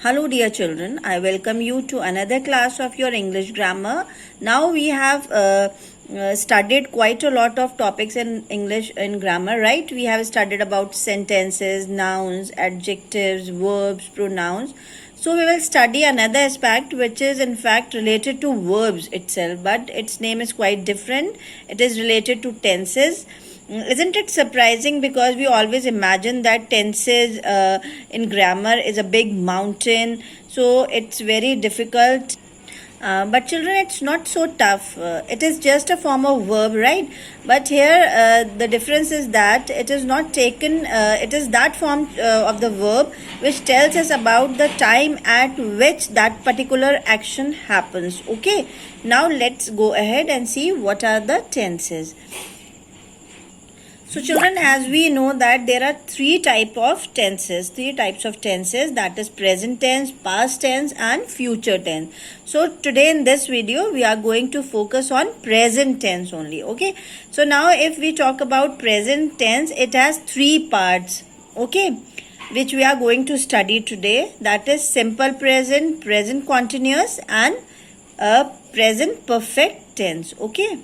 Hello dear children, I welcome you to another class of your English grammar. Now we have studied quite a lot of topics in English in grammar, right? We have studied about sentences, nouns, adjectives, verbs, pronouns. So we will study another aspect which is in fact related to verbs itself, but its name is quite different. It is related to tenses. Isn't it surprising, because we always imagine that tenses in grammar is a big mountain, so it's very difficult. But children, it's not so tough. It is just a form of verb, right? But here the difference is that it is not taken, it is that form of the verb which tells us about the time at which that particular action happens. Okay, now let's go ahead and see what are the tenses. So children, as we know that there are three types of tenses, that is present tense, past tense and future tense. So today in this video we are going to focus on present tense only. Okay, so now if we talk about present tense, it has three parts, okay, which we are going to study today. That is simple present, present continuous and present perfect tense. Okay.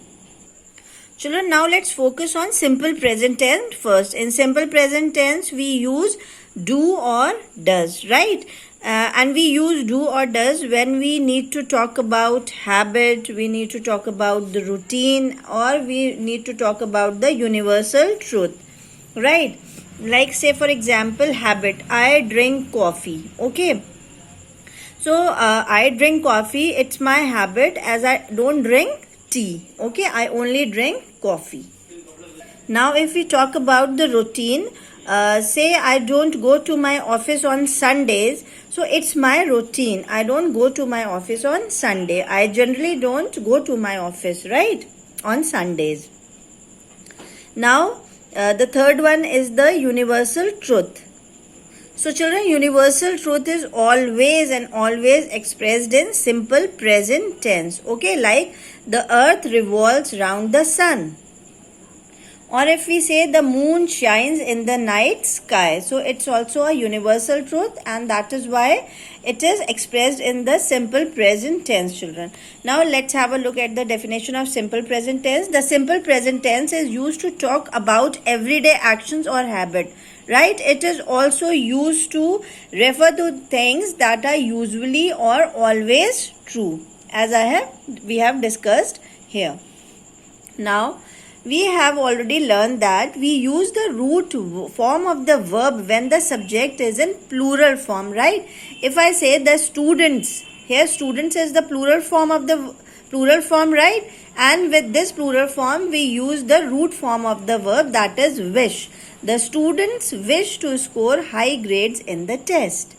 Children, now let's focus on simple present tense first. In simple present tense, we use do or does, right? And we use do or does when we need to talk about habit, we need to talk about the routine, or we need to talk about the universal truth, right? Like say for example, habit, I drink coffee, okay? So, I drink coffee, it's my habit as I don't drink tea, okay? I only drink coffee. Now if we talk about the routine, say I don't go to my office on Sundays, so it's my routine, I don't go to my office on Sunday. I generally don't go to my office, right, on Sundays. Now the third one is the universal truth. So children, universal truth is always and always expressed in simple present tense. Okay, like the earth revolves round the sun. Or if we say the moon shines in the night sky. So it's also a universal truth, and that is why it is expressed in the simple present tense, children. Now let's have a look at the definition of simple present tense. The simple present tense is used to talk about everyday actions or habit, right? It is also used to refer to things that are usually or always true, as we have discussed here. Now we have already learned that we use the root form of the verb when the subject is in plural form, right? If I say the students, here students is the plural form of the plural form, right? And with this plural form we use the root form of the verb, that is wish. The students wish to score high grades in the test.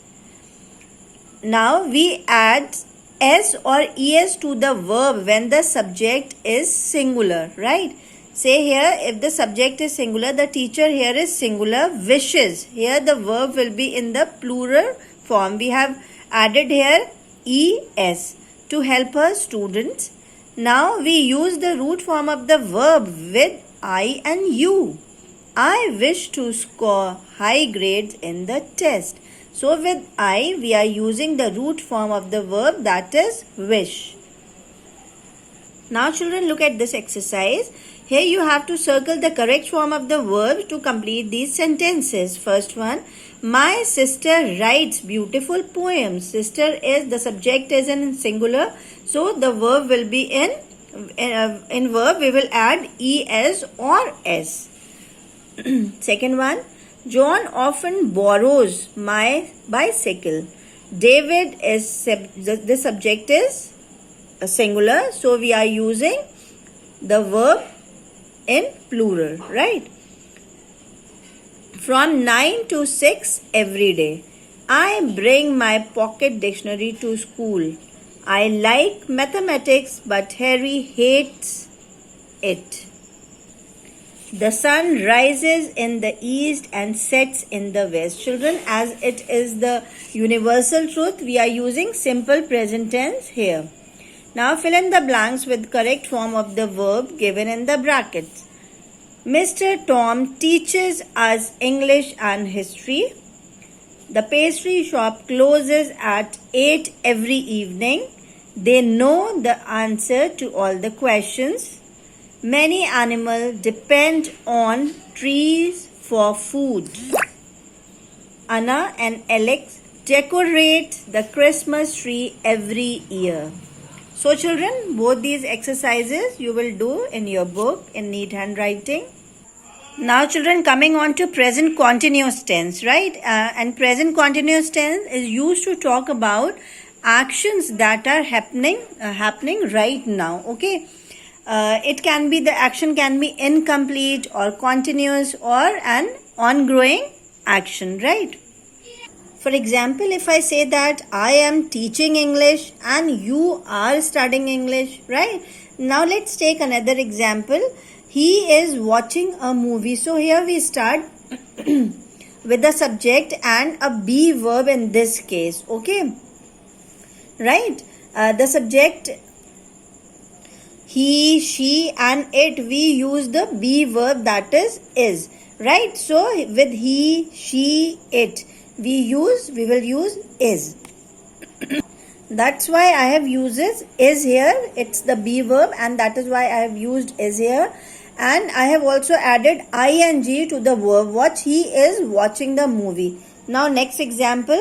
Now we add s or es to the verb when the subject is singular, right? Say here, if the subject is singular, the teacher here is singular, wishes. Here the verb will be in the plural form. We have added here es to help our students. Now we use the root form of the verb with I and you. I wish to score high grades in the test. So with I, we are using the root form of the verb, that is wish. Now children, look at this exercise. Here you have to circle the correct form of the verb to complete these sentences. First one, my sister writes beautiful poems. Sister is, the subject is in singular, so the verb will be in verb we will add es or s. Second one, John often borrows my bicycle. David is, the subject is a singular, so we are using the verb in plural, right? From 9 to 6 every day. I bring my pocket dictionary to school. I like mathematics, but Harry hates it. The sun rises in the east and sets in the west. Children, as it is the universal truth, we are using simple present tense here. Now fill in the blanks with correct form of the verb given in the brackets. Mr. Tom teaches us English and history. The pastry shop closes at 8 every evening. They know the answer to all the questions. Many animals depend on trees for food. Anna and Alex decorate the Christmas tree every year. So children, both these exercises you will do in your book in neat handwriting. Now children, coming on to present continuous tense, right? And present continuous tense is used to talk about actions that are happening right now. Okay. It can be, the action can be incomplete or continuous or an ongoing action, right? For example, if I say that I am teaching English and you are studying English, right? Now let's take another example. He is watching a movie. So here we start with the subject and a be verb in this case. Okay. Right. The subject, he, she and it, we use the be verb, that is. Right. So with he, she, it, we will use is. That's why I have used is here. It's the be verb and that is why I have used is here. And I have also added ing to the verb watch. He is watching the movie. Now next example.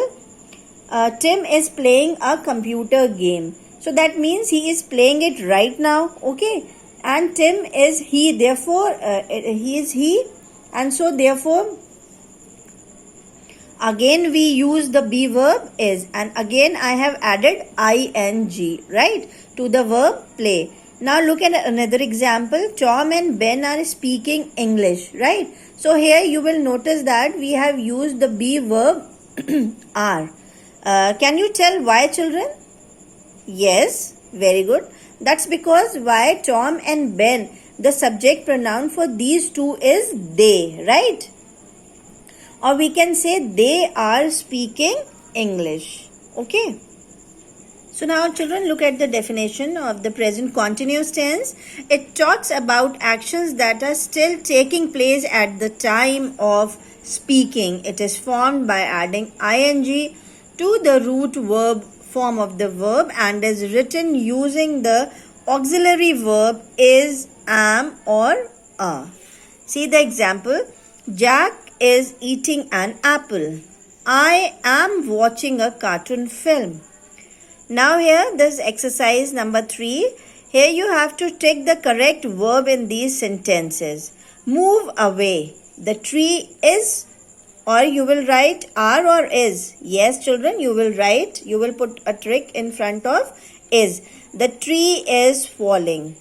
Tim is playing a computer game. So that means he is playing it right now. Okay. And Tim is he. Therefore, he is he. And so therefore, again we use the be verb is. And again I have added ing, right, to the verb play. Now look at another example. Tom and Ben are speaking English, right? So here you will notice that we have used the be verb are. Can you tell why, children? Yes, very good. That's because why Tom and Ben, the subject pronoun for these two is they, right? Or we can say they are speaking English. Okay. So now children, look at the definition of the present continuous tense. It talks about actions that are still taking place at the time of speaking. It is formed by adding ing to the root verb form of the verb and is written using the auxiliary verb is, am or are. See the example. Jack is eating an apple. I am watching a cartoon film. Now here, this exercise number 3. Here you have to take the correct verb in these sentences. Move away. The tree is, or you will write are or is. Yes, children, you will write. You will put a trick in front of is. The tree is falling.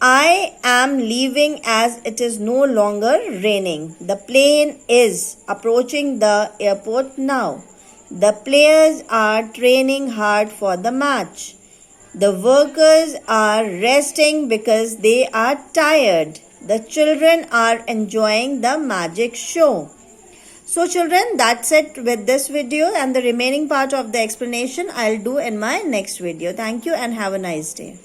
I am leaving as it is no longer raining. The plane is approaching the airport now. The players are training hard for the match. The workers are resting because they are tired. The children are enjoying the magic show. So children, that's it with this video, and the remaining part of the explanation I'll do in my next video. Thank you and have a nice day.